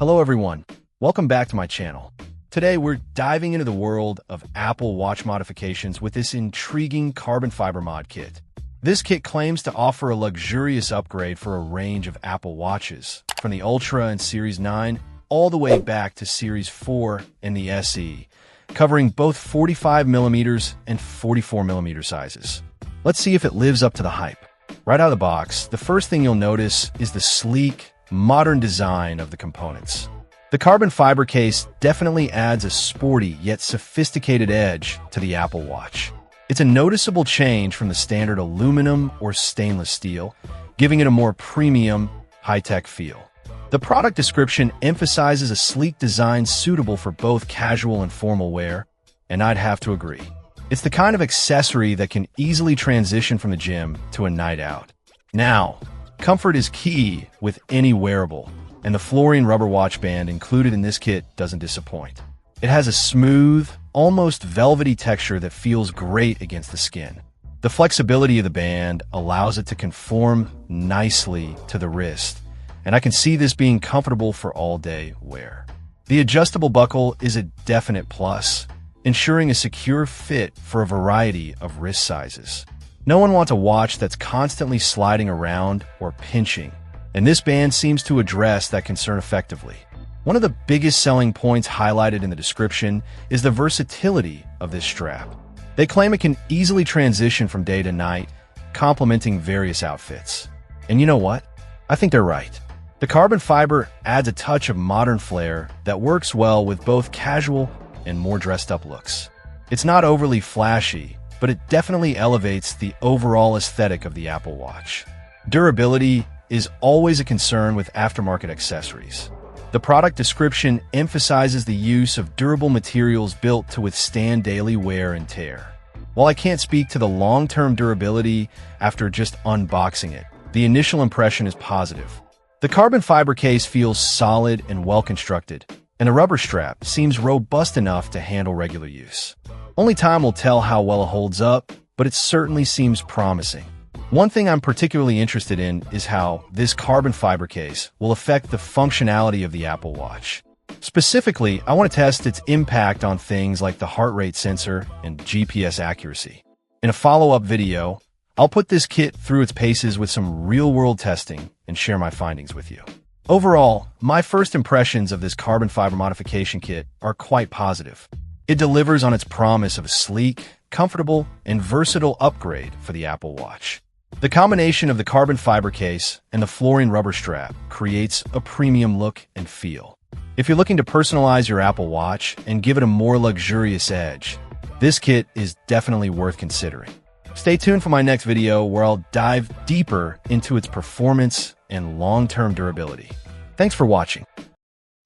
Hello everyone, welcome back to my channel. Today we're diving into the world of Apple Watch modifications with this intriguing carbon fiber mod kit. This kit claims to offer a luxurious upgrade for a range of Apple Watches, from the Ultra and Series 9 all the way back to Series 4 and the SE, covering both 45mm and 44mm sizes. Let's see if it lives up to the hype. Right out of the box, the first thing you'll notice is the sleek, modern design of the components. The carbon fiber case definitely adds a sporty yet sophisticated edge to the Apple Watch. It's a noticeable change from the standard aluminum or stainless steel, giving it a more premium, high-tech feel. The product description emphasizes a sleek design suitable for both casual and formal wear, and I'd have to agree. It's the kind of accessory that can easily transition from the gym to a night out. Now, comfort is key with any wearable, and the fluorine rubber watch band included in this kit doesn't disappoint. It has a smooth, almost velvety texture that feels great against the skin. The flexibility of the band allows it to conform nicely to the wrist, and I can see this being comfortable for all-day wear. The adjustable buckle is a definite plus, ensuring a secure fit for a variety of wrist sizes. No one wants a watch that's constantly sliding around or pinching, and this band seems to address that concern effectively. One of the biggest selling points highlighted in the description is the versatility of this strap. They claim it can easily transition from day to night, complementing various outfits. And you know what? I think they're right. The carbon fiber adds a touch of modern flair that works well with both casual and more dressed-up looks. It's not overly flashy, but it definitely elevates the overall aesthetic of the Apple Watch. Durability is always a concern with aftermarket accessories. The product description emphasizes the use of durable materials built to withstand daily wear and tear. While I can't speak to the long-term durability after just unboxing it, the initial impression is positive. The carbon fiber case feels solid and well-constructed, and the rubber strap seems robust enough to handle regular use. Only time will tell how well it holds up, but it certainly seems promising. One thing I'm particularly interested in is how this carbon fiber case will affect the functionality of the Apple Watch. Specifically, I want to test its impact on things like the heart rate sensor and GPS accuracy. In a follow-up video, I'll put this kit through its paces with some real-world testing and share my findings with you. Overall, my first impressions of this carbon fiber modification kit are quite positive. It delivers on its promise of a sleek, comfortable, and versatile upgrade for the Apple Watch. The combination of the carbon fiber case and the fluorine rubber strap creates a premium look and feel. If you're looking to personalize your Apple Watch and give it a more luxurious edge, this kit is definitely worth considering. Stay tuned for my next video where I'll dive deeper into its performance and long-term durability. Thanks for watching.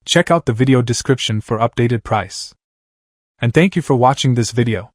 Check out the video description for updated price. And thank you for watching this video.